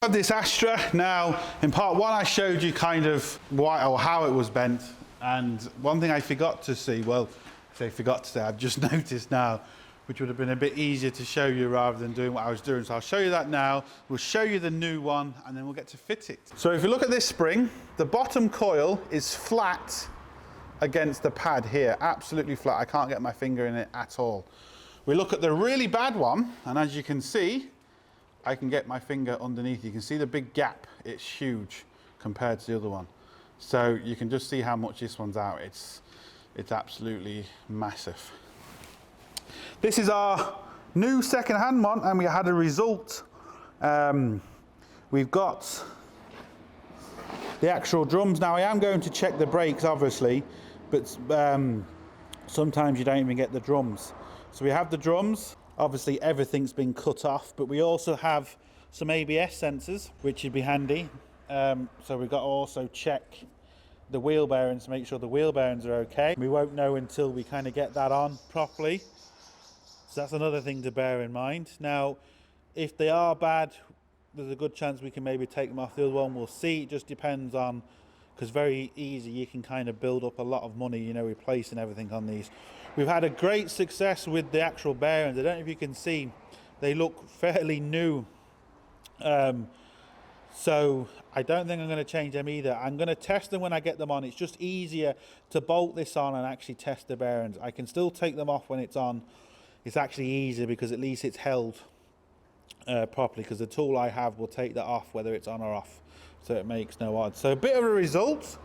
This Astra. Now, in part one, I showed you kind of why or how it was bent, and one thing I forgot to see, well, I forgot to say, I've just noticed now, which would have been a bit easier to show you rather than doing what I was doing. So I'll show you that now. We'll show you the new one, and then we'll get to fit it. So if you look at this spring, the bottom coil is flat against the pad here, absolutely flat. I can't get my finger in it at all. We look at the really bad one, and as you can see, I can get my finger underneath. You can see the big gap. It's huge compared to the other one. So you can just see how much this one's out. It's absolutely massive. This is our new second-hand one, and we had a result. We've got the actual drums. Now I am going to check the brakes, obviously, but sometimes you don't even get the drums. So we have the drums. Obviously everything's been cut off, but we also have some ABS sensors, which would be handy. So we've got to also check the wheel bearings to make sure the wheel bearings are okay. We won't know until we kind of get that on properly. So that's another thing to bear in mind. Now, if they are bad, there's a good chance we can maybe take them off the other one. We'll see. It just depends on, because very easy, you can kind of build up a lot of money, you know, replacing everything on these. We've had a great success with the actual bearings. I don't know if you can see, they look fairly new. So I don't think I'm going to change them either. I'm going to test them when I get them on. It's just easier to bolt this on and actually test the bearings. I can still take them off when it's on. It's actually easier because at least it's held properly, because the tool I have will take that off whether it's on or off. So it makes no odds. So a bit of a result,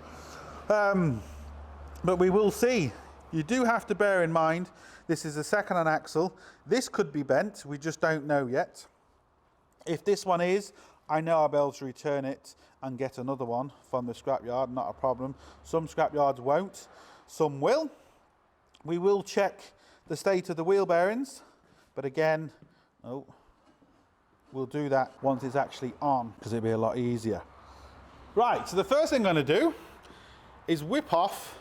but we will see. You do have to bear in mind, this is a second-hand axle. This could be bent, we just don't know yet. If this one is, I know I'll be able to return it and get another one from the scrapyard, not a problem. Some scrapyards won't, some will. We will check the state of the wheel bearings, but again, we'll do that once it's actually on, because it'll be a lot easier. Right, so the first thing I'm going to do is whip off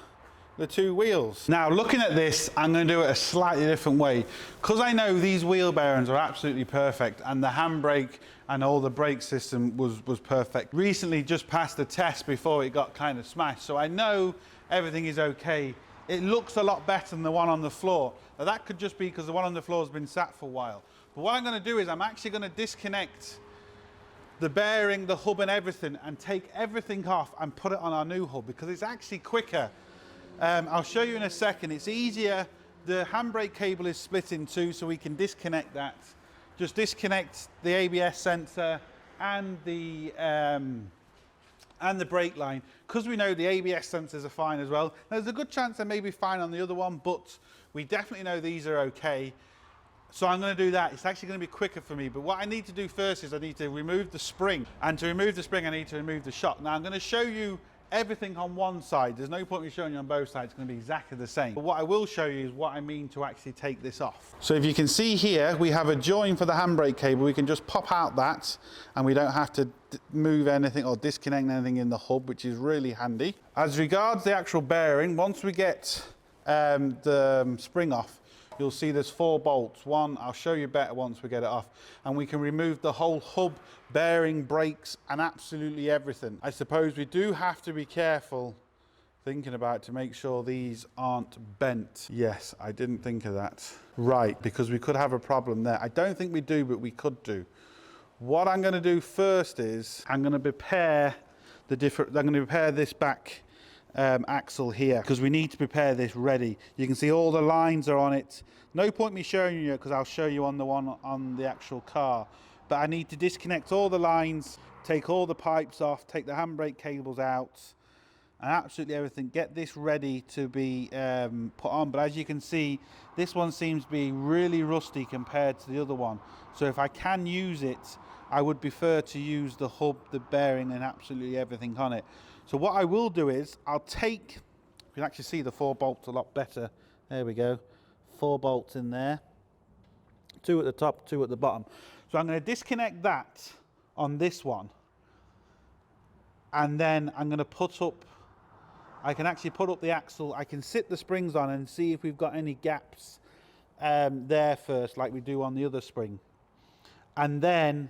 the two wheels. Now, looking at this, I'm going to do it a slightly different way, because I know these wheel bearings are absolutely perfect, and the handbrake and all the brake system was perfect. Recently just passed the test before it got kind of smashed, so I know everything is okay. It looks a lot better than the one on the floor. Now, that could just be because the one on the floor has been sat for a while. But what I'm going to do is I'm actually going to disconnect the bearing, the hub and everything, and take everything off and put it on our new hub, because it's actually quicker. I'll show you in a second. It's easier. The handbrake cable is split in two, so we can disconnect that. Just disconnect the ABS sensor and the brake line, because we know the ABS sensors are fine as well. There's a good chance they may be fine on the other one, but we definitely know these are okay. So I'm going to do that. It's actually going to be quicker for me. But what I need to do first is I need to remove the spring. And to remove the spring, I need to remove the shock. Now I'm going to show you everything on one side. There's no point in me showing you on both sides. It's going to be exactly the same. But what I will show you is what I mean to actually take this off. So if you can see here, we have a join for the handbrake cable. We can just pop out that, and we don't have to move anything or disconnect anything in the hub, which is really handy. As regards the actual bearing, once we get the spring off, you'll see there's 4 bolts. One, I'll show you better once we get it off. And we can remove the whole hub, bearing, brakes, and absolutely everything. I suppose we do have to be careful thinking about to make sure these aren't bent. Yes, I didn't think of that. Right, because we could have a problem there. I don't think we do, but we could do. What I'm going to do first is I'm going to prepare this back axle here, because we need to prepare this ready. You can see all the lines are on it. No point me showing you, because I'll show you on the one on the actual ar. But I need to disconnect all the lines, take all the pipes off, take the handbrake cables out, and absolutely everything. Get this ready to be put on. But as you can see, this one seems to be really rusty compared to the other one. So if I can use it, I would prefer to use the hub, the bearing, and absolutely everything on it. So what I will do is I'll take, you can actually see the 4 bolts a lot better. There we go. 4 bolts in there. 2 at the top, 2 at the bottom. So I'm going to disconnect that on this one. And then I'm going to put up, I can actually put up the axle. I can sit the springs on and see if we've got any gaps there first, like we do on the other spring. And then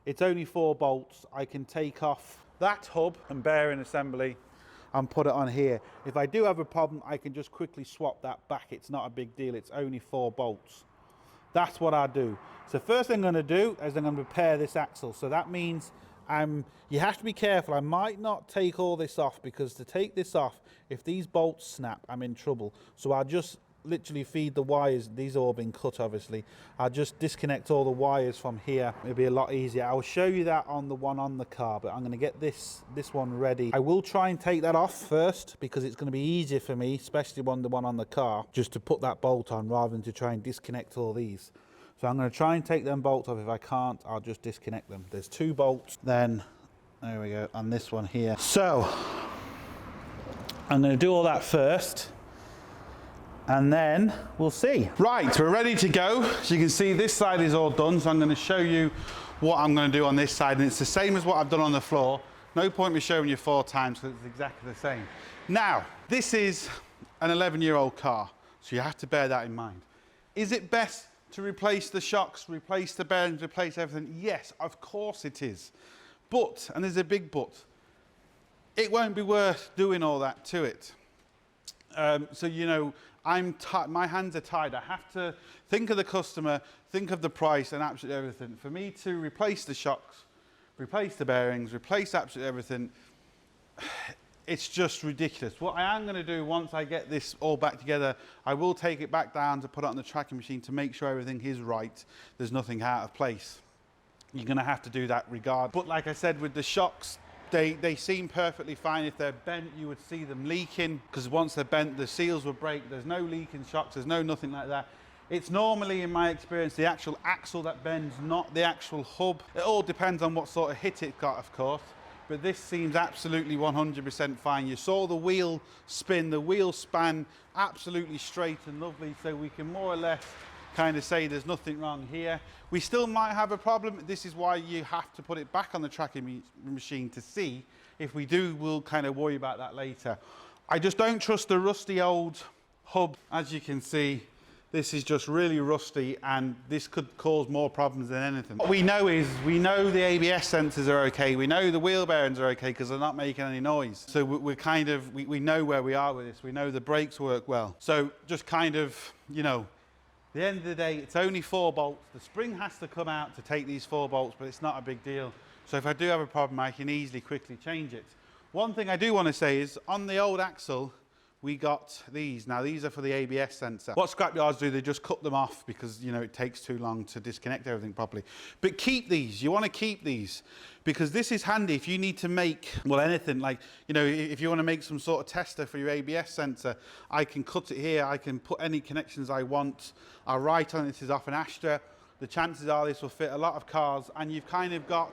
It's only 4 bolts. I can take off that hub and bearing assembly and put it on here. If I do have a problem, I can just quickly swap that back. It's not a big deal. It's only 4 bolts. That's what I do. So first thing I'm going to do is I'm going to repair this axle. So that means you have to be careful. I might not take all this off, because to take this off, if these bolts snap, I'm in trouble. So I'll just literally feed the wires. These have all been cut, obviously. I'll just disconnect all the wires from here. It'll be a lot easier. I will show you that on the one on the car, but I'm going to get this one ready. I will try and take that off first, because it's going to be easier for me, especially on the one on the car, just to put that bolt on rather than to try and disconnect all these. So I'm going to try and take them bolts off. If I can't, I'll just disconnect them. There's 2 bolts, then there we go, on this one here. So I'm going to do all that first, and then we'll see. Right, we're ready to go. As you can see, this side is all done, so I'm going to show you what I'm going to do on this side, and it's the same as what I've done on the floor. No point me showing you 4 times, because it's exactly the same. Now, this is an 11-year-old car, so you have to bear that in mind. Is it best to replace the shocks, replace the bearings, replace everything? Yes, of course it is. But, and there's a big but, it won't be worth doing all that to it. So, you know, my hands are tied. I have to think of the customer, think of the price and absolutely everything. For me to replace the shocks, replace the bearings, replace absolutely everything, it's just ridiculous. What I am going to do once I get this all back together, I will take it back down to put it on the tracking machine to make sure everything is right. There's nothing out of place. You're going to have to do that regardless. But like I said, with the shocks, they seem perfectly fine. If they're bent, you would see them leaking, because once they're bent, the seals will break. There's no leak in shocks. There's nothing like that. It's normally, in my experience, the actual axle that bends, not the actual hub. It all depends on what sort of hit it got, of course. But this seems absolutely 100% fine. You saw the wheel spin, the wheel span absolutely straight and lovely, so we can more or less kind of say there's nothing wrong here. We still might have a problem. This is why you have to put it back on the tracking machine to see. If we do, we'll kind of worry about that later. I just don't trust the rusty old hub. As you can see, this is just really rusty, and this could cause more problems than anything. What we know is, we know the ABS sensors are okay. We know the wheel bearings are okay because they're not making any noise. So we're kind of, we know where we are with this. We know the brakes work well. So just kind of, you know, at the end of the day, it's only 4 bolts. The spring has to come out to take these 4 bolts, but it's not a big deal. So if I do have a problem, I can easily, quickly change it. One thing I do want to say is, on the old axle, we got these. Now, these are for the ABS sensor. What scrapyards do, they just cut them off because, you know, it takes too long to disconnect everything properly. But keep these. You want to keep these, because this is handy if you need to make, well, anything like, you know, if you want to make some sort of tester for your ABS sensor, I can cut it here. I can put any connections I want. I'll write on it, this is off an Astra. The chances are this will fit a lot of cars, and you've kind of got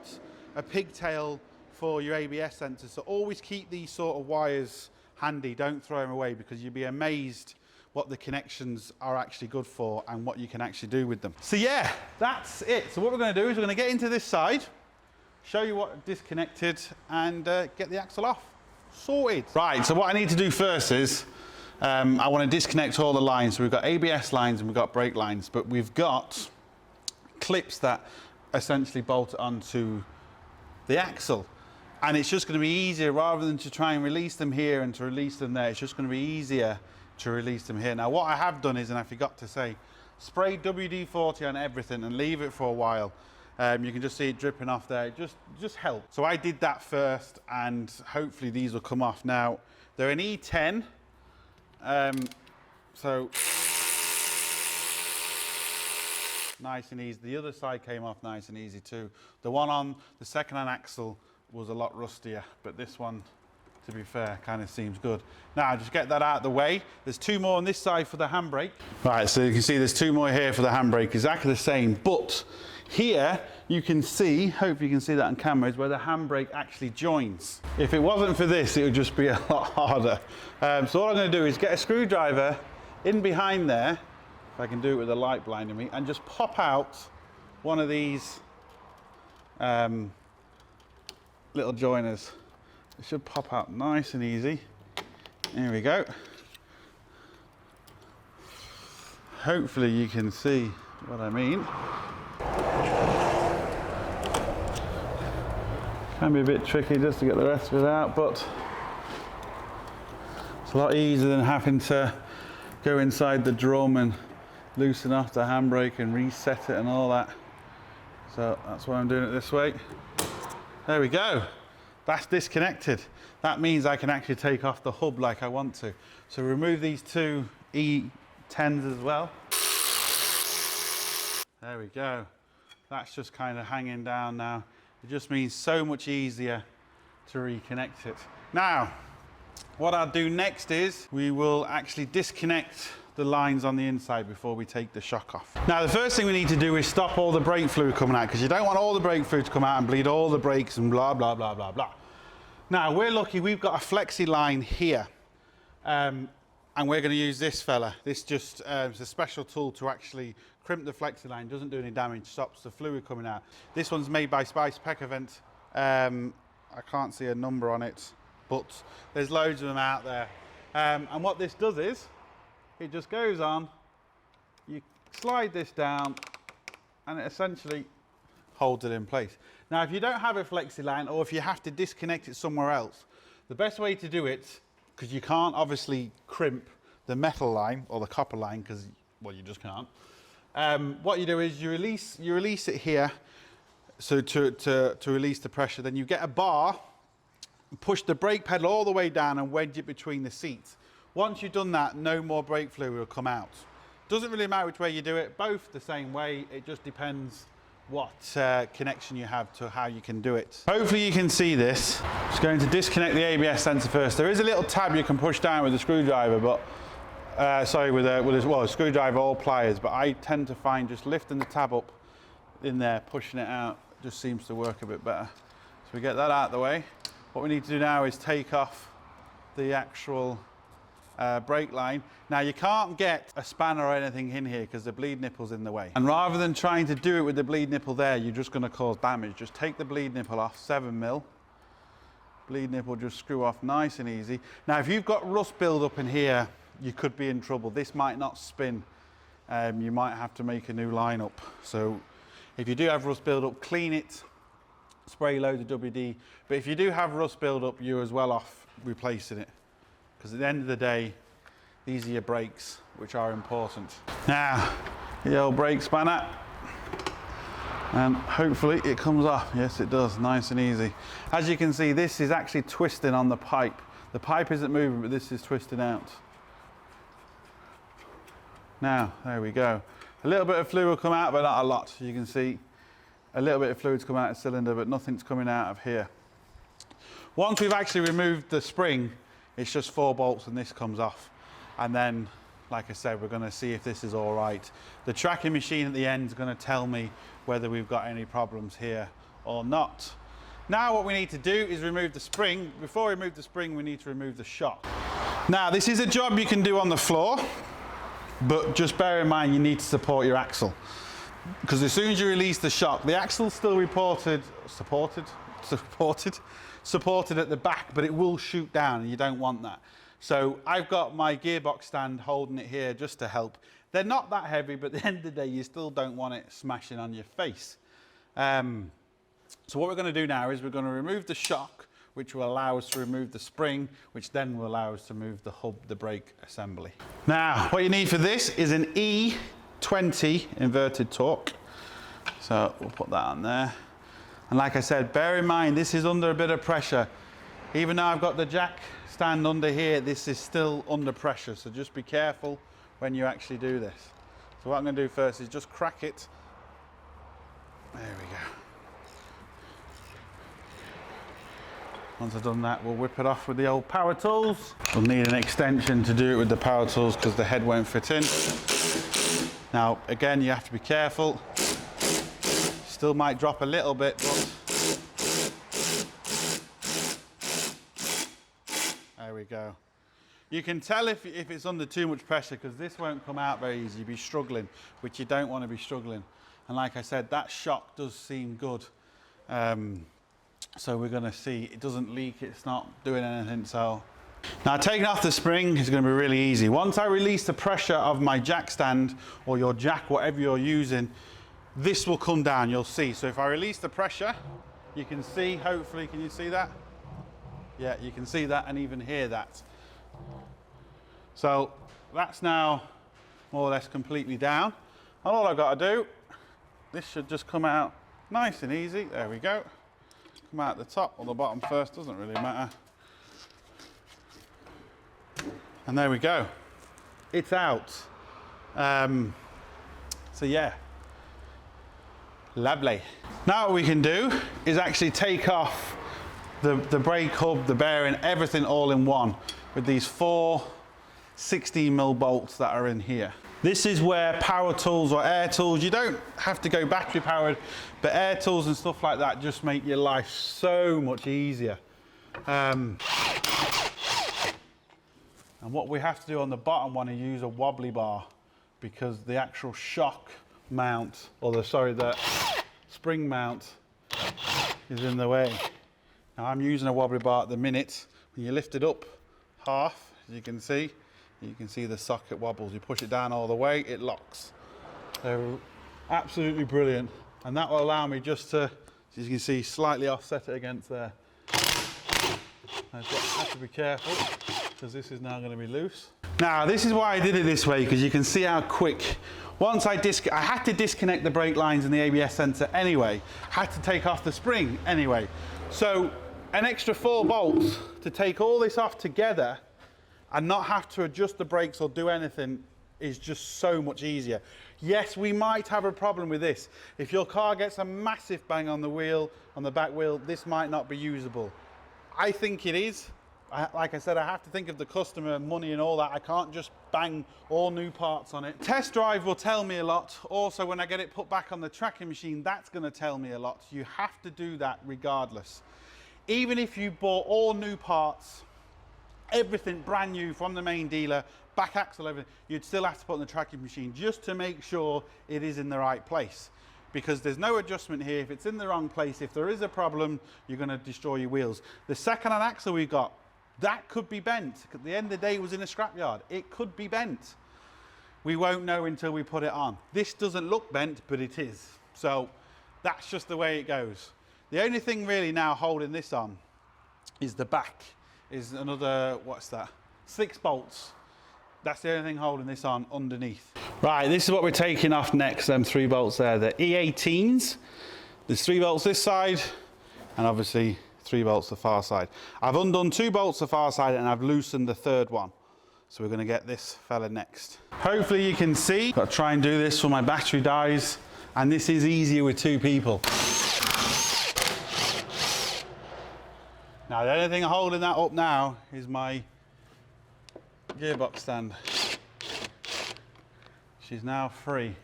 a pigtail for your ABS sensor. So always keep these sort of wires handy. Don't throw them away, because you'll be amazed what the connections are actually good for and what you can actually do with them. So yeah, that's it. So what we're going to do is we're going to get into this side, show you what disconnected, and get the axle off. Sorted. Right, so what I need to do first is I want to disconnect all the lines. So we've got ABS lines and we've got brake lines, but we've got clips that essentially bolt onto the axle. And it's just going to be easier, rather than to try and release them here and to release them there, it's just going to be easier to release them here. Now, what I have done is, and I forgot to say, spray WD-40 on everything and leave it for a while. You can just see it dripping off there. It just helps. So I did that first, and hopefully these will come off. Now, they're an E10, so nice and easy. The other side came off nice and easy too. The one on the second-hand axle was a lot rustier, but this one, to be fair, kind of seems good. Now, just get that out of the way. There's 2 more on this side for the handbrake. Right, so you can see there's 2 more here for the handbrake, exactly the same, but here you can see, hopefully you can see that on camera, is where the handbrake actually joins. If it wasn't for this, it would just be a lot harder. So what I'm going to do is get a screwdriver in behind there, if I can do it with the light blinding me, and just pop out one of these little joiners. It should pop out nice and easy. There we go. Hopefully you can see what I mean. Can be a bit tricky just to get the rest of it out, but it's a lot easier than having to go inside the drum and loosen off the handbrake and reset it and all that. So that's why I'm doing it this way. There we go. That's disconnected. That means I can actually take off the hub like I want to. So remove these two E10s as well. There we go. That's just kind of hanging down now. It just means so much easier to reconnect it. Now, what I'll do next is we will actually disconnect the lines on the inside before we take the shock off. Now, the first thing we need to do is stop all the brake fluid coming out, because you don't want all the brake fluid to come out and bleed all the brakes and blah, blah, blah, blah, blah. Now, we're lucky we've got a flexi line here, and we're going to use this fella. This just is a special tool to actually crimp the flexi line, doesn't do any damage, stops the fluid coming out. This one's made by Spice Peckavent. I can't see a number on it, but there's loads of them out there. And what this does is, it just goes on, you slide this down, and it essentially holds it in place. Now, if you don't have a flexi line, or if you have to disconnect it somewhere else, the best way to do it, because you can't obviously crimp the metal line or the copper line, because, well, you just can't. What you do is you release it here, so to release the pressure. Then you get a bar, push the brake pedal all the way down and wedge it between the seats. Once you've done that, no more brake fluid will come out. Doesn't really matter which way you do it, both the same way. It just depends what connection you have to how you can do it. Hopefully you can see this. Just going to disconnect the ABS sensor first. There is a little tab you can push down with a screwdriver, but with a screwdriver or pliers, but I tend to find just lifting the tab up in there, pushing it out, just seems to work a bit better. So we get that out of the way. What we need to do now is take off the actual brake line. Now, you can't get a spanner or anything in here because the bleed nipple's in the way. And rather than trying to do it with the bleed nipple there, you're just going to cause damage. Just take the bleed nipple off, 7mm. Bleed nipple just screw off nice and easy. Now, if you've got rust build-up in here, you could be in trouble. This might not spin. You might have to make a new line up. So if you do have rust build-up, clean it, spray loads of WD. But if you do have rust build-up, you're as well off replacing it. Because at the end of the day, these are your brakes, which are important. Now, the old brake spanner, and hopefully it comes off. Yes, it does, nice and easy. As you can see, this is actually twisting on the pipe. The pipe isn't moving, but this is twisting out. Now, there we go. A little bit of fluid will come out, but not a lot. You can see a little bit of fluid's come out of the cylinder, but nothing's coming out of here. Once we've actually removed the spring, it's just 4 bolts and this comes off. And then, like I said, we're gonna see if this is all right. The tracking machine at the end is gonna tell me whether we've got any problems here or not. Now what we need to do is remove the spring. Before we remove the spring, we need to remove the shock. Now, this is a job you can do on the floor, but just bear in mind you need to support your axle. Because as soon as you release the shock, the axle's still supported at the back, but it will shoot down and you don't want that. So I've got my gearbox stand holding it here just to help. They're not that heavy, but at the end of the day, you still don't want it smashing on your face. So what we're going to do now is we're going to remove the shock, which will allow us to remove the spring, which then will allow us to move the hub, the brake assembly. Now, what you need for this is an E20 inverted torque. So we'll put that on there. And like I said, bear in mind, this is under a bit of pressure. Even though I've got the jack stand under here, this is still under pressure. So just be careful when you actually do this. So what I'm going to do first is just crack it. There we go. Once I've done that, we'll whip it off with the old power tools. We'll need an extension to do it with the power tools because the head won't fit in. Now, again, you have to be careful. Still might drop a little bit, but there we go. You can tell if it's under too much pressure because this won't come out very easy. You'll be struggling, which you don't want to be struggling. And like I said, that shock does seem good. So we're going to see it doesn't leak, it's not doing anything. So now taking off the spring is going to be really easy. Once I release the pressure of my jack stand or your jack, whatever you're using, this will come down, you'll see. So if I release the pressure, You can see, hopefully, can you see that? Yeah, you can see that and even hear that. So that's now more or less completely down. And all I've got to do, this should just come out nice and easy. There we go. Come out the top or the bottom first, doesn't really matter. And there we go. It's out. So yeah, lovely. Now what we can do is actually take off the brake hub, the bearing, everything all in one with these 4 16mm bolts that are in here. This is where power tools or air tools, you don't have to go battery powered, but air tools and stuff like that just make your life so much easier. And what we have to do on the bottom one is use a wobbly bar, because the actual shock mount, or the spring mount is in the way. Now I'm using a wobbly bar at the minute. When you lift it up half, as you can see the socket wobbles. You push it down all the way, it locks. They're absolutely brilliant. And that will allow me just to, as you can see, slightly offset it against there. I have to be careful, because this is now going to be loose. Now, this is why I did it this way, because you can see how quick. Once I had to disconnect the brake lines and the ABS sensor anyway. Had to take off the spring anyway. So an extra 4 bolts to take all this off together and not have to adjust the brakes or do anything is just so much easier. Yes, we might have a problem with this. If your car gets a massive bang on the wheel, on the back wheel, this might not be usable. I think it is. Like I said, I have to think of the customer, money and all that. I can't just bang all new parts on it. Test drive will tell me a lot. Also, when I get it put back on the tracking machine, that's going to tell me a lot. You have to do that regardless. Even if you bought all new parts, everything brand new from the main dealer, back axle, everything, you'd still have to put on the tracking machine just to make sure it is in the right place. Because there's no adjustment here. If it's in the wrong place, if there is a problem, you're going to destroy your wheels. The second-hand axle we've got, that could be bent. At the end of the day, it was in a scrapyard. It could be bent. We won't know until we put it on. This doesn't look bent, but it is. So that's just the way it goes. The only thing really now holding this on is the back. Is another, what's that? 6 bolts. That's the only thing holding this on underneath. Right, this is what we're taking off next, them 3 bolts there. The E18s. There's 3 bolts this side, and obviously 3 bolts the far side. I've undone 2 bolts the far side, and I've loosened the 3rd one. So we're gonna get this fella next. Hopefully you can see. Got to try and do this when my battery dies, and this is easier with 2 people. Now the only thing holding that up now is my gearbox stand. She's now free.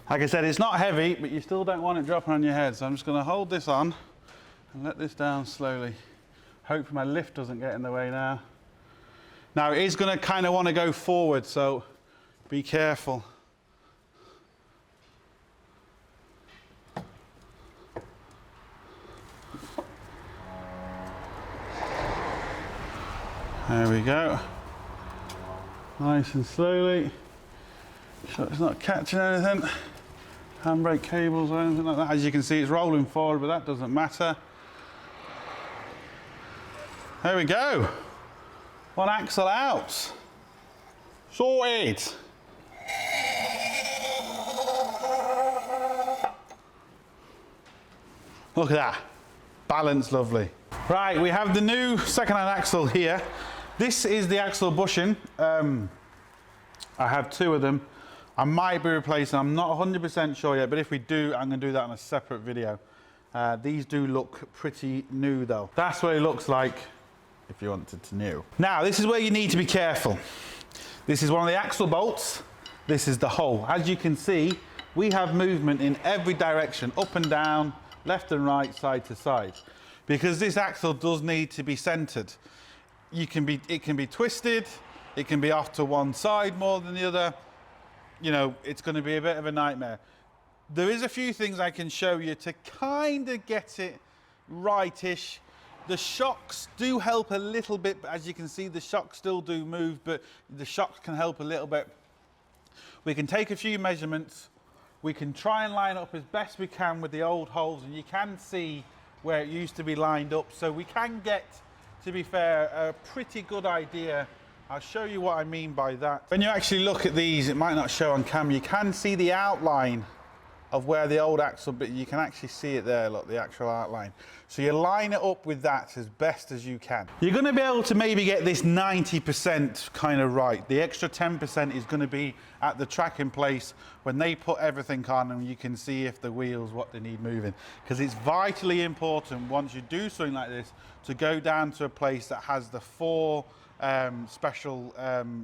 Like I said, it's not heavy, but you still don't want it dropping on your head. So I'm just going to hold this on and let this down slowly. Hopefully my lift doesn't get in the way now. Now it is going to kind of want to go forward, so be careful. There we go. Nice and slowly. So it's not catching anything. Handbrake cables or anything like that. As you can see, it's rolling forward, but that doesn't matter. There we go. One axle out. Sorted. Look at that. Balance lovely. Right, we have the new second-hand axle here. This is the axle bushing. I have 2 of them. I might be replacing, I'm not 100% sure yet, but if we do, I'm going to do that on a separate video. These do look pretty new though. That's what it looks like if you wanted to know. Now, this is where you need to be careful. This is one of the axle bolts. This is the hole. As you can see, we have movement in every direction, up and down, left and right, side to side. Because this axle does need to be centered. It can be twisted, it can be off to one side more than the other. You know, it's going to be a bit of a nightmare. There is a few things I can show you to kind of get it rightish. The shocks do help a little bit, but as you can see, the shocks still do move, but the shocks can help a little bit. We can take a few measurements we can try and line up as best we can with the old holes, and you can see where it used to be lined up. So we can get, to be fair, a pretty good idea. I'll show you what I mean by that. When you actually look at these, it might not show on camera, you can see the outline of where the old axle, but you can actually see it there, look, the actual outline. So you line it up with that as best as you can. You're going to be able to maybe get this 90% kind of right. The extra 10% is going to be at the tracking place when they put everything on, and you can see if the wheels, what they need moving. Because it's vitally important once you do something like this to go down to a place that has the 4 special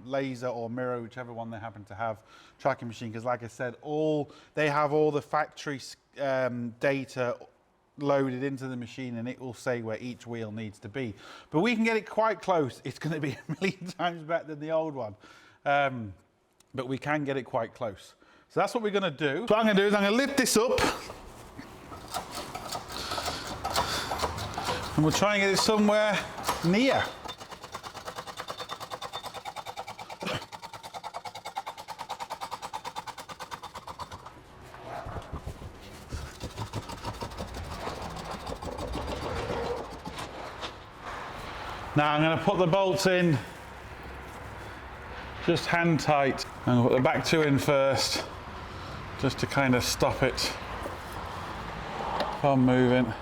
laser or mirror, whichever one they happen to have, tracking machine, because like I said, they have all the factory data loaded into the machine, and it will say where each wheel needs to be. But we can get it quite close. It's going to be a million times better than the old one, but we can get it quite close. So that's what we're going to do. So what I'm going to do is I'm going to lift this up, and we'll try and get it somewhere near. Now I'm going to put the bolts in just hand tight. I'm going to put the back 2 in first, just to kind of stop it from moving.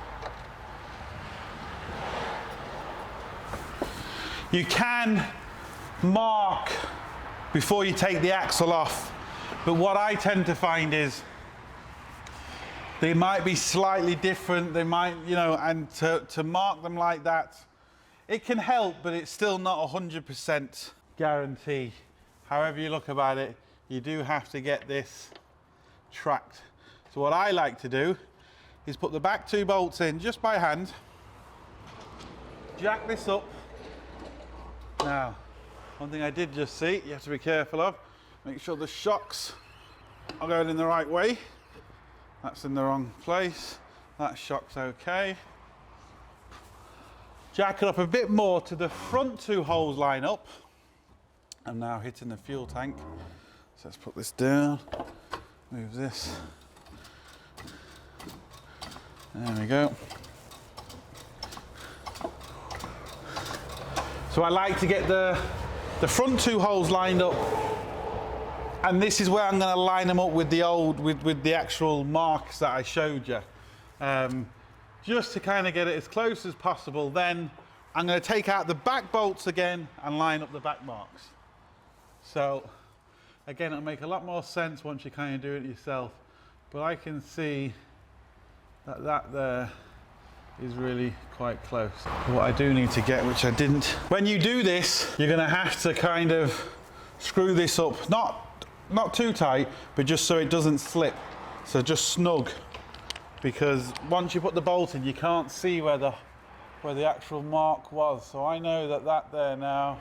You can mark before you take the axle off, but what I tend to find is they might be slightly different. They might, you know, and to mark them like that, it can help, but it's still not 100% guarantee. However you look about it, you do have to get this tracked. So what I like to do is put the back 2 bolts in just by hand, jack this up. Now, one thing I did just see, you have to be careful of, make sure the shocks are going in the right way. That's in the wrong place. That shock's okay. Jack it up a bit more to the front 2 holes line up. I'm now hitting the fuel tank. So let's put this down, move this. There we go. So I like to get the front 2 holes lined up, and this is where I'm going to line them up with the actual marks that I showed you. Just to kind of get it as close as possible. Then I'm going to take out the back bolts again and line up the back marks. So again, it'll make a lot more sense once you kind of do it yourself, but I can see that there is really quite close. What I do need to get, which I didn't, when you do this, you're going to have to kind of screw this up, not too tight, but just so it doesn't slip. So just snug, because once you put the bolt in, you can't see where the actual mark was. So I know that there now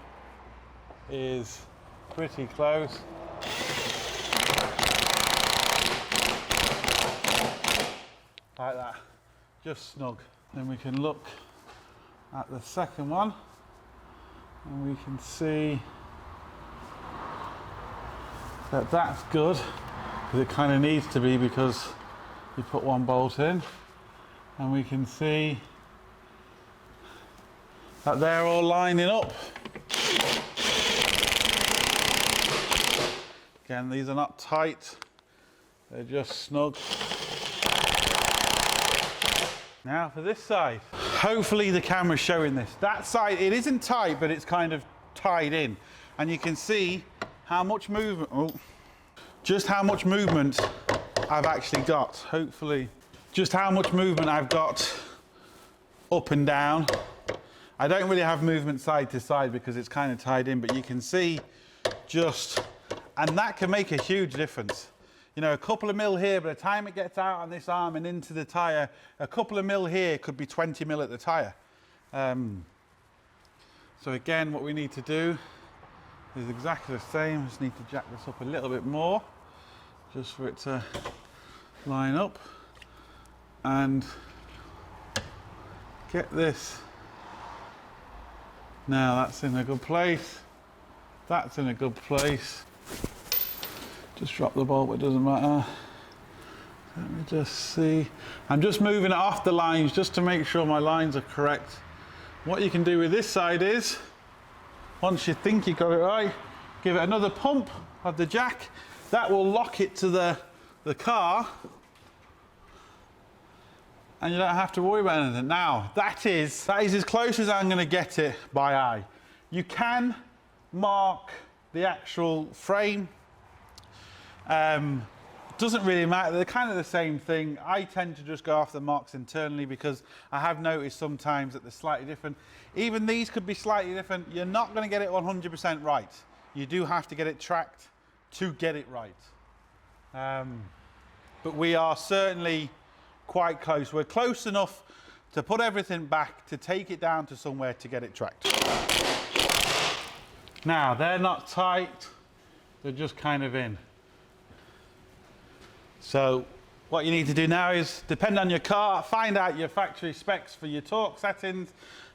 is pretty close. Like that, just snug. Then we can look at the second one, and we can see that that's good, because it kind of needs to be, because you put 1 bolt in, and we can see that they're all lining up. Again, these are not tight, they're just snug. Now for this side, hopefully the camera's showing this. That side, it isn't tight, but it's kind of tied in, and you can see how much movement, just how much movement I've actually got. Hopefully, just how much movement I've got up and down. I don't really have movement side to side because it's kind of tied in, but you can see just, and that can make a huge difference. You know, a couple of mil here, by the time it gets out on this arm and into the tyre, a couple of mil here could be 20 mil at the tyre. So again, what we need to do is exactly the same. Just need to jack this up a little bit more, just for it to line up, and get this. Now that's in a good place. That's in a good place. Just drop the bolt, it doesn't matter. Let me just see. I'm just moving it off the lines just to make sure my lines are correct. What you can do with this side is, once you think you got it right, give it another pump of the jack. That will lock it to the car, and you don't have to worry about anything. Now, that is as close as I'm going to get it by eye. You can mark the actual frame. Doesn't really matter, they're kind of the same thing. I tend to just go off the marks internally because I have noticed sometimes that they're slightly different. Even these could be slightly different. You're not going to get it 100% right. You do have to get it tracked to get it right. But we are certainly quite close. We're close enough to put everything back, to take it down to somewhere to get it tracked. Now, they're not tight, they're just kind of in. So what you need to do now is, depend on your car, find out your factory specs for your torque settings,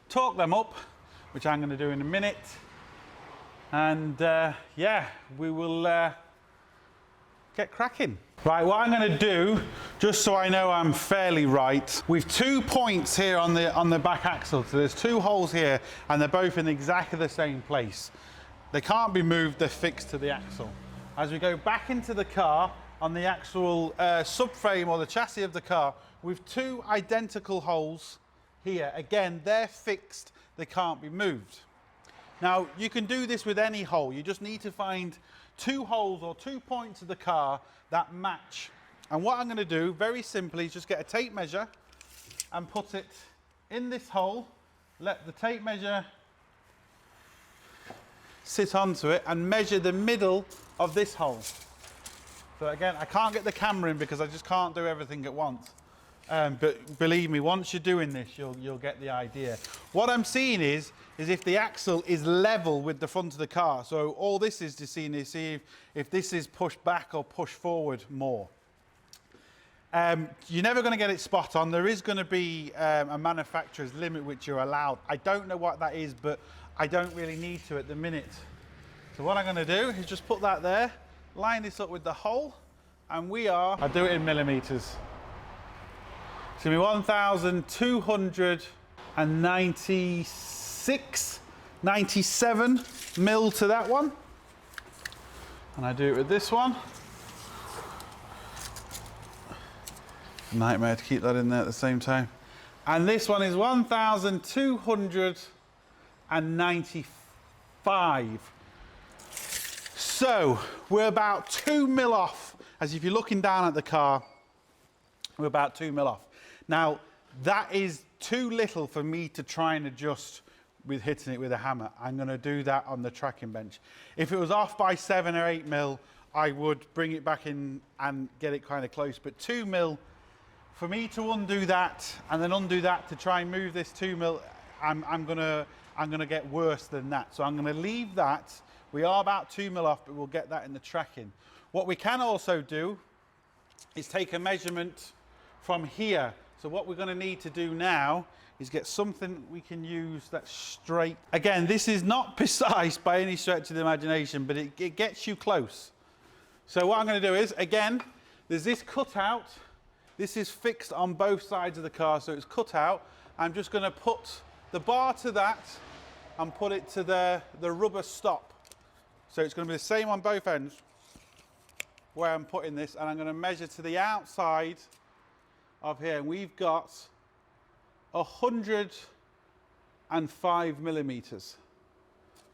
torque them up, which I'm going to do in a minute. And yeah, we will get cracking. Right, what I'm going to do, just so I know I'm fairly right, we've 2 points here on the back axle. So there's 2 holes here, and they're both in exactly the same place. They can't be moved, they're fixed to the axle. As we go back into the car, on the actual subframe or the chassis of the car, we've 2 identical holes here. Again, they're fixed, they can't be moved. Now, you can do this with any hole. You just need to find 2 holes or 2 points of the car that match. And what I'm going to do, very simply, is just get a tape measure and put it in this hole, let the tape measure sit onto it, and measure the middle of this hole. So again, I can't get the camera in because I just can't do everything at once. But believe me, once you're doing this, you'll get the idea. What I'm seeing is if the axle is level with the front of the car. So all this is to see if this is pushed back or pushed forward more. You're never going to get it spot on. There is going to be a manufacturer's limit which you're allowed. I don't know what that is, but I don't really need to at the minute. So what I'm going to do is just put that there, line this up with the hole, and I'll do it in millimeters. It's going to be 1,297 mil to that one. And I do it with this one. Nightmare to keep that in there at the same time. And this one is 1,295. So we're about 2 mil off. As if you're looking down at the car, we're about 2 mil off. Now, that is too little for me to try and adjust with hitting it with a hammer. I'm going to do that on the tracking bench. If it was off by 7 or 8 mil, I would bring it back in and get it kind of close. But 2 mil, for me to undo that and then undo that to try and move this 2 mil, I'm gonna get worse than that. So I'm going to leave that. We are about 2 mil off, but we'll get that in the tracking. What we can also do is take a measurement from here. So what we're going to need to do now is get something we can use that's straight. Again, this is not precise by any stretch of the imagination, but it gets you close. So what I'm going to do is, again, there's this cutout. This is fixed on both sides of the car, so it's cut out. I'm just going to put the bar to that and put it to the rubber stop. So it's going to be the same on both ends where I'm putting this, and I'm going to measure to the outside of here. And we've got 105 millimeters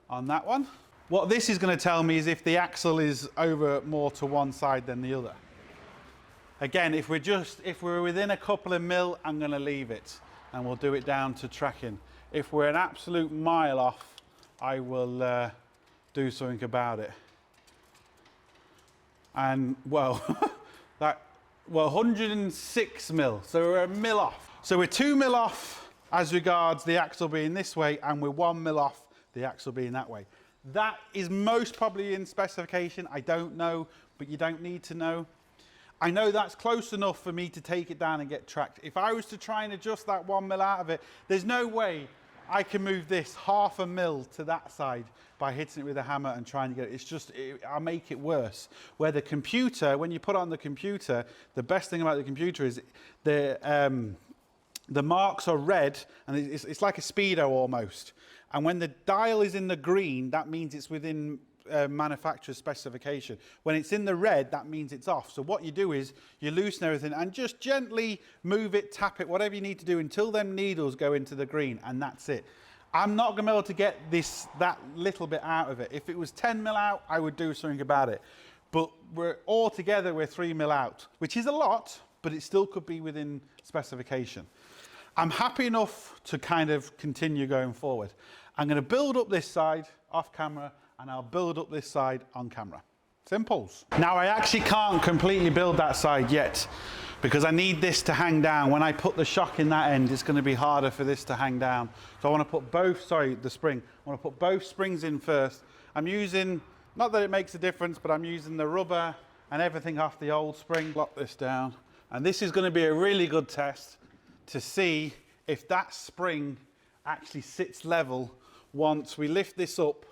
on that one. What this is going to tell me is if the axle is over more to one side than the other. Again, if we're within a couple of mil, I'm going to leave it and we'll do it down to tracking. If we're an absolute mile off, I will do something about it. And well, 106 mil, so we're a mil off. So we're 2 mil off as regards the axle being this way, and we're 1 mil off the axle being that way. That is most probably in specification. I don't know, but you don't need to know. I know that's close enough for me to take it down and get tracked. If I was to try and adjust that 1 mil out of it, there's no way I can move this 1/2 mil to that side by hitting it with a hammer and trying to get it. It's just, I'll make it worse. Where the computer, when you put it on the computer, the best thing about the computer is the marks are red, and it's like a speedo almost. And when the dial is in the green, that means it's within manufacturer's specification. When it's in the red, that means it's off. So what you do is you loosen everything and just gently move it, tap it, whatever you need to do until them needles go into the green, and that's it. I'm not going to be able to get that little bit out of it. If it was 10 mil out, I would do something about it. But we're 3 mil out, which is a lot, but it still could be within specification. I'm happy enough to kind of continue going forward. I'm going to build up this side off camera, and I'll build up this side on camera. Simples. Now I actually can't completely build that side yet because I need this to hang down. When I put the shock in that end, it's going to be harder for this to hang down. So I want to put both, the spring. I want to put both springs in first. I'm using, not that it makes a difference, but I'm using the rubber and everything off the old spring. Lock this down. And this is going to be a really good test to see if that spring actually sits level once we lift this up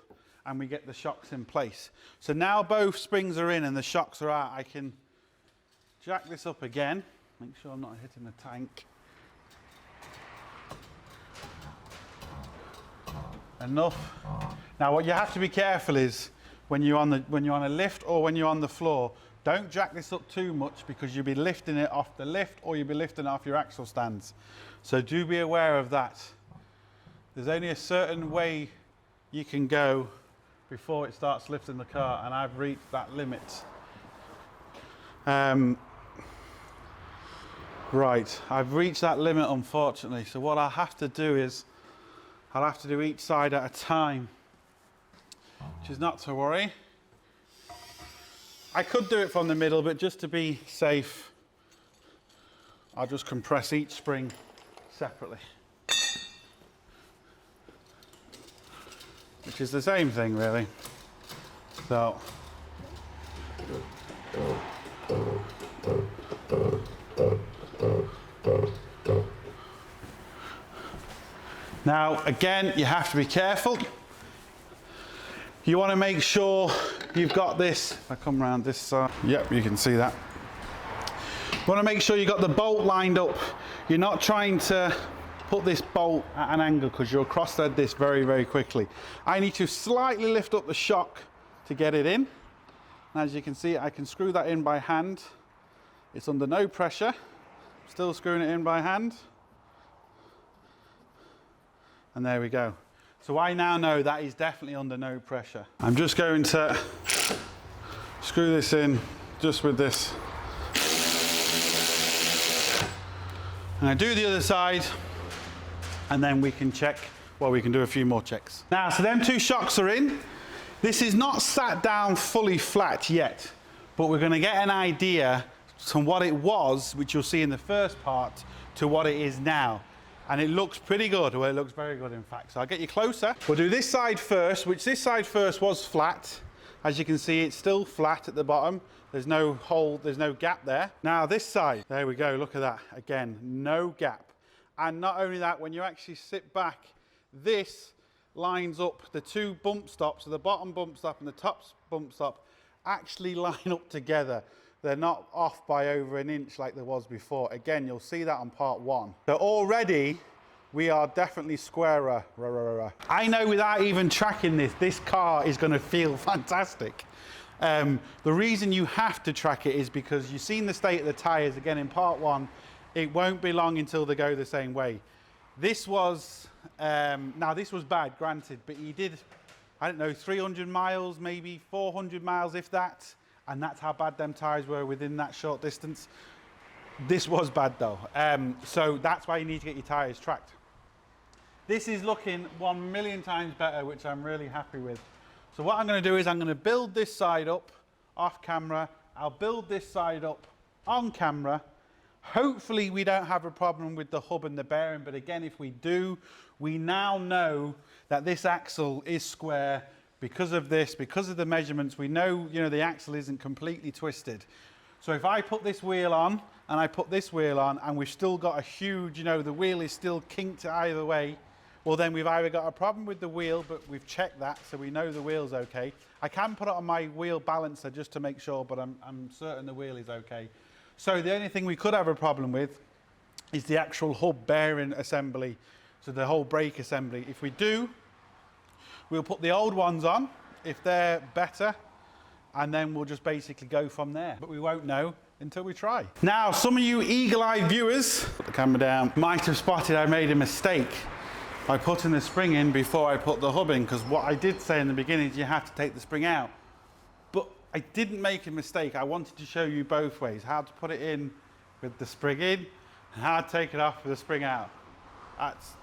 and we get the shocks in place. So now both springs are in and the shocks are out, I can jack this up again, make sure I'm not hitting the tank. Enough. Now what you have to be careful is when you're on a lift or when you're on the floor, don't jack this up too much because you'll be lifting it off the lift or you'll be lifting it off your axle stands. So do be aware of that. There's only a certain way you can go before it starts lifting the car, and I've reached that limit. Right, I've reached that limit unfortunately, so what I'll have to do is I'll have to do each side at a time, which is not to worry. I could do it from the middle, but just to be safe, I'll just compress each spring separately. Which is the same thing really. So now again, you have to be careful. You want to make sure you've got this. If I come around this side, yep, you can see that. You want to make sure you've got the bolt lined up. You're not trying to put this bolt at an angle because you'll cross thread this very, very quickly. I need to slightly lift up the shock to get it in. And as you can see, I can screw that in by hand. It's under no pressure. Still screwing it in by hand. And there we go. So I now know that is definitely under no pressure. I'm just going to screw this in just with this. And I do the other side, and then we can check, well, we can do a few more checks. Now, so them two shocks are in. This is not sat down fully flat yet, but we're going to get an idea from what it was, which you'll see in the first part, to what it is now. And it looks pretty good. Well, it looks very good, in fact. So I'll get you closer. We'll do this side first, which this side first was flat. As you can see, it's still flat at the bottom. There's no hole, there's no gap there. Now this side, there we go, look at that. Again, no gap. And not only that, when you actually sit back, this lines up the two bump stops, so the bottom bump stop and the top bump stop actually line up together. They're not off by over an inch like there was before. Again, you'll see that on part one. So already, we are definitely squarer. I know without even tracking this, this car is going to feel fantastic. The reason you have to track it is because you've seen the state of the tyres again in part one. It won't be long until they go the same way. This was, now this was bad, granted, but he did, I don't know, 300 miles, maybe 400 miles, if that. And that's how bad them tyres were within that short distance. This was bad though. So that's why you need to get your tyres tracked. This is looking 1,000,000 times better, which I'm really happy with. So what I'm going to do is I'm going to build this side up off camera. I'll build this side up on camera. Hopefully we don't have a problem with the hub and the bearing, but again, if we do, we now know that this axle is square because of this, because of the measurements. We know, the axle isn't completely twisted. So if I put this wheel on and I put this wheel on and we've still got a huge, the wheel is still kinked either way, well then we've either got a problem with the wheel, but we've checked that, so we know the wheel's okay. I can put it on my wheel balancer just to make sure, but I'm certain the wheel is okay. So the only thing we could have a problem with is the actual hub bearing assembly, so the whole brake assembly. If we do, we'll put the old ones on, if they're better, and then we'll just basically go from there. But we won't know until we try. Now, some of you eagle-eyed viewers, put the camera down, might have spotted I made a mistake by putting the spring in before I put the hub in, because what I did say in the beginning is you have to take the spring out. But I didn't make a mistake. I wanted to show you both ways, how to put it in with the spring in, and how to take it off with the spring out. That's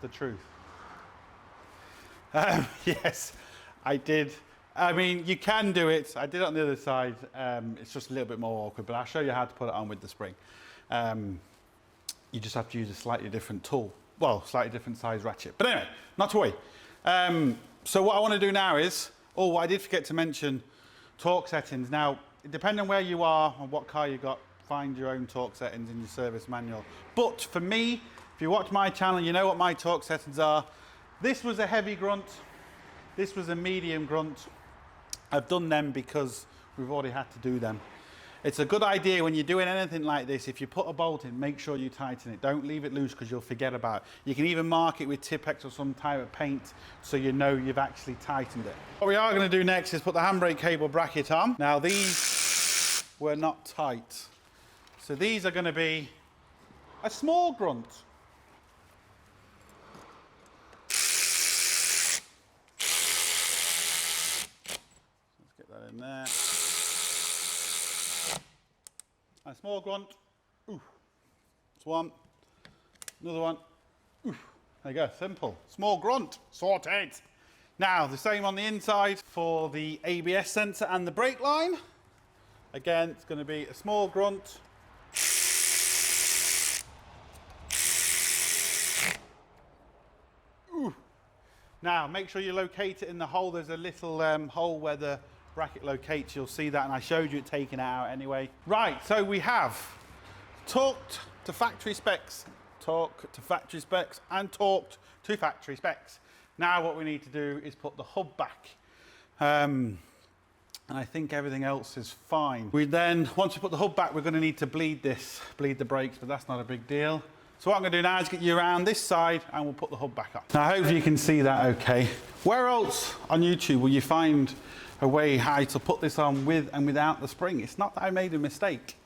the truth. Yes, I did. I mean, you can do it. I did it on the other side. It's just a little bit more awkward, but I'll show you how to put it on with the spring. You just have to use a slightly different tool. Well, slightly different size ratchet. But anyway, not to worry. So what I want to do now is, oh, I did forget to mention torque settings. Now, depending on where you are and what car you got, find your own torque settings in your service manual. But for me, if you watch my channel, you know what my torque settings are. This was a heavy grunt. This was a medium grunt. I've done them because we've already had to do them. It's a good idea when you're doing anything like this, if you put a bolt in, make sure you tighten it. Don't leave it loose because you'll forget about it. You can even mark it with Tipp-Ex or some type of paint so you know you've actually tightened it. What we are going to do next is put the handbrake cable bracket on. Now these were not tight. So these are going to be a small grunt. In there. A small grunt. Ooh. That's one. Another one. Ooh. There you go. Simple. Small grunt. Sorted. Now, the same on the inside for the ABS sensor and the brake line. Again, it's going to be a small grunt. Ooh. Now, make sure you locate it in the hole. There's a little hole where the bracket locates. You'll see that, and I showed you it taking it out anyway. Right, so we have torqued to factory specs, torque to factory specs, and torqued to factory specs. Now what we need to do is put the hub back. And I think everything else is fine. We then, once we put the hub back, we're going to need to bleed the brakes, but that's not a big deal. So what I'm going to do now is get you around this side and we'll put the hub back up. Now hopefully you can see that okay. Where else on YouTube will you find a way how to put this on with and without the spring? It's not that I made a mistake.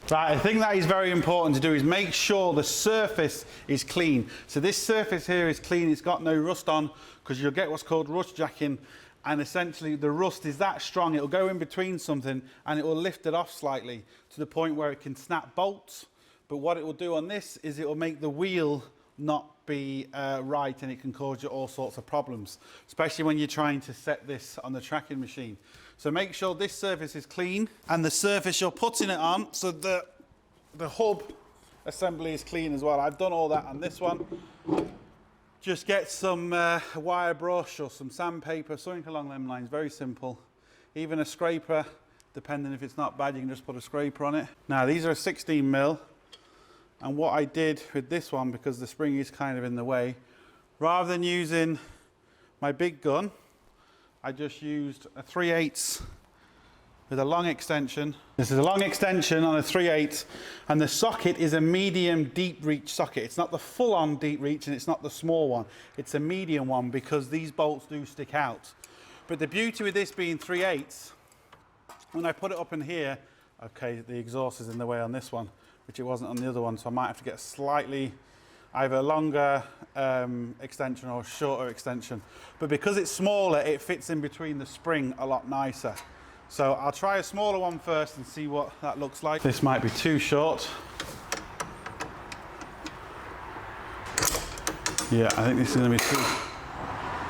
Right, I think that is very important to do is make sure the surface is clean. So this surface here is clean, it's got no rust on, because you'll get what's called rust jacking, and essentially the rust is that strong, it'll go in between something and it will lift it off slightly to the point where it can snap bolts. But what it will do on this is it will make the wheel not be right, and it can cause you all sorts of problems, especially when you're trying to set this on the tracking machine. So make sure this surface is clean and the surface you're putting it on, so the hub assembly is clean as well. I've done all that on this one. Just get some wire brush or some sandpaper, something along them lines, very simple. Even a scraper, depending if it's not bad, you can just put a scraper on it. Now these are a 16mm. And what I did with this one, because the spring is kind of in the way, rather than using my big gun, I just used a 3/8 with a long extension. This is a long extension on a 3/8, and the socket is a medium deep reach socket. It's not the full on deep reach and it's not the small one. It's a medium one because these bolts do stick out. But the beauty with this being 3/8, when I put it up in here, okay, the exhaust is in the way on this one, which it wasn't on the other one, so I might have to get a slightly, either longer extension or shorter extension. But because it's smaller, it fits in between the spring a lot nicer. So I'll try a smaller one first and see what that looks like. This might be too short. Yeah, I think this is going to be too...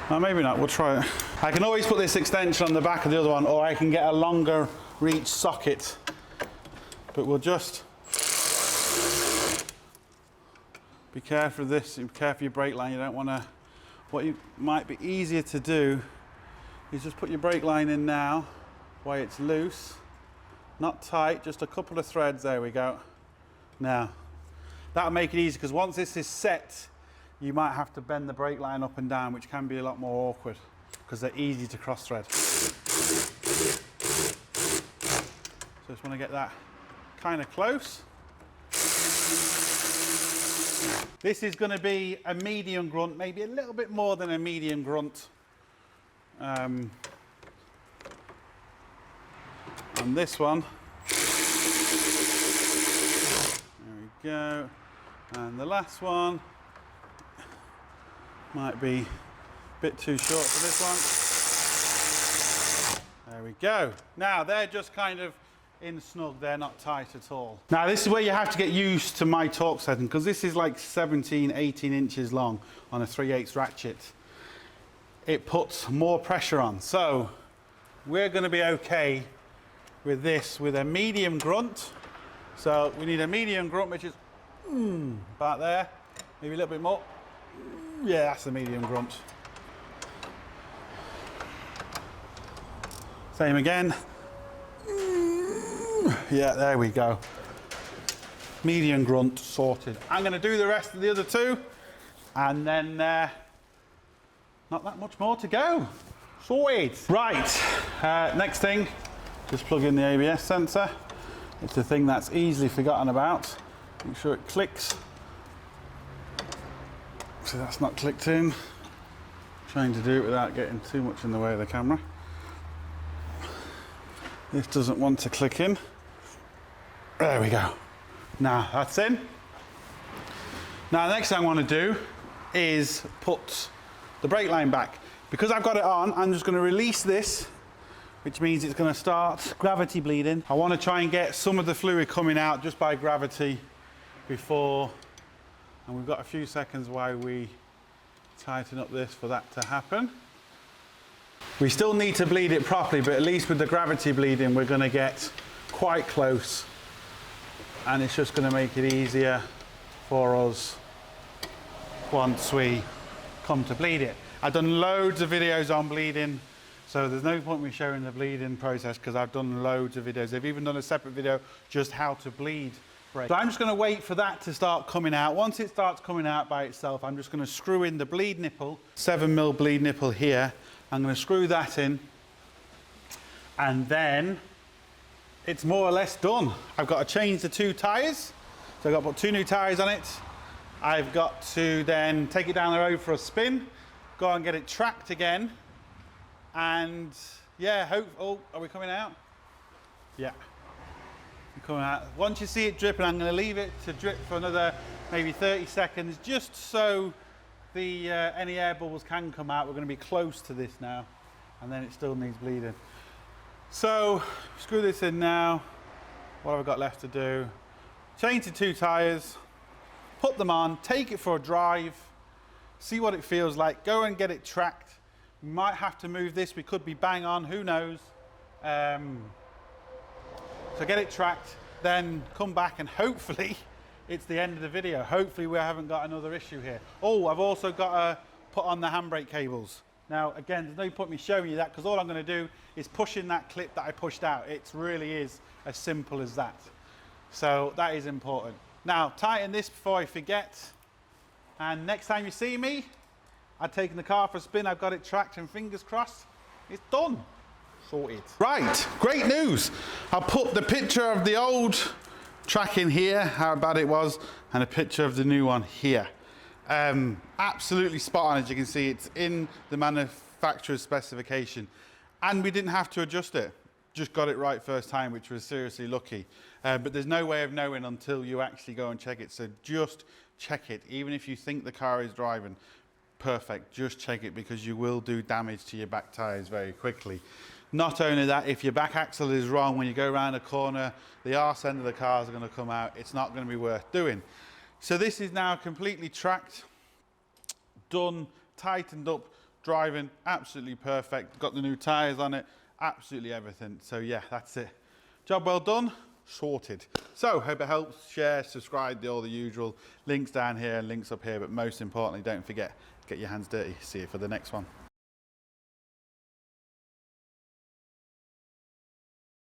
No, maybe not, we'll try it. I can always put this extension on the back of the other one, or I can get a longer reach socket. But we'll just... Be careful of this, be careful of your brake line. You don't want to... What you might be easier to do is just put your brake line in now, while it's loose, not tight, just a couple of threads, there we go. Now That'll make it easy, because once this is set, you might have to bend the brake line up and down, which can be a lot more awkward because they're easy to cross thread. So just want to get that kind of close. This is going to be a medium grunt, maybe a little bit more than a medium grunt. On this one. There we go. And the last one might be a bit too short for this one. There we go. Now they're just kind of in snug, they're not tight at all. Now this is where you have to get used to my torque setting, because this is like 17, 18 inches long on a 3/8 ratchet. It puts more pressure on. So we're going to be okay with this with a medium grunt. So we need a medium grunt, which is about there, maybe a little bit more. Yeah, that's the medium grunt. Same again. Yeah, there we go. Medium grunt sorted. I'm going to do the rest of the other two, and then not that much more to go. Sorted. Right, next thing, just plug in the ABS sensor. It's a thing that's easily forgotten about. Make sure it clicks. So that's not clicked in. Trying to do it without getting too much in the way of the camera. This doesn't want to click in. There we go. Now that's in. Now the next thing I want to do is put the brake line back. Because I've got it on, I'm just going to release this, which means it's going to start gravity bleeding. I want to try and get some of the fluid coming out just by gravity before, and we've got a few seconds while we tighten up this for that to happen. We still need to bleed it properly, but at least with the gravity bleeding, we're going to get quite close, and it's just going to make it easier for us once we come to bleed it. I've done loads of videos on bleeding, so there's no point in me showing the bleeding process because I've done loads of videos. I've even done a separate video just how to bleed brake. So I'm just going to wait for that to start coming out. Once it starts coming out by itself, I'm just going to screw in the bleed nipple, 7mm bleed nipple here. I'm going to screw that in, and then it's more or less done. I've got to change the 2 tyres, so I've got to put 2 new tyres on it. I've got to then take it down the road for a spin, go and get it tracked again, and yeah, oh, are we coming out? Yeah, we're coming out. Once you see it dripping, I'm going to leave it to drip for another maybe 30 seconds, just so the any air bubbles can come out. We're going to be close to this now, and then it still needs bleeding. So screw this in now. What have I got left to do? Change the 2 tyres, put them on, take it for a drive, see what it feels like, go and get it tracked. We might have to move this, we could be bang on, who knows. So get it tracked, then come back, and hopefully it's the end of the video. Hopefully we haven't got another issue here. Oh, I've also got to put on the handbrake cables. Now again, there's no point me showing you that, because all I'm going to do is push in that clip that I pushed out. It really is as simple as that. So that is important. Now tighten this before I forget, and next time you see me, I've taken the car for a spin, I've got it tracked, and fingers crossed, it's done. Sorted. Right, great news. I'll put the picture of the old track in here, how bad it was, and a picture of the new one here. Absolutely spot on. As you can see, it's in the manufacturer's specification, and we didn't have to adjust it. Just got it right first time, which was seriously lucky. But there's no way of knowing until you actually go and check it. So just check it. Even if you think the car is driving perfect, just check it, because you will do damage to your back tyres very quickly. Not only that, if your back axle is wrong when you go around a corner, the arse end of the cars are going to come out. It's not going to be worth doing. So this is now completely tracked, done, tightened up, driving absolutely perfect. Got the new tyres on it, absolutely everything. So yeah, that's it. Job well done, sorted. So hope it helps. Share, subscribe, all the usual links down here, links up here, but most importantly, don't forget, get your hands dirty. See you for the next one.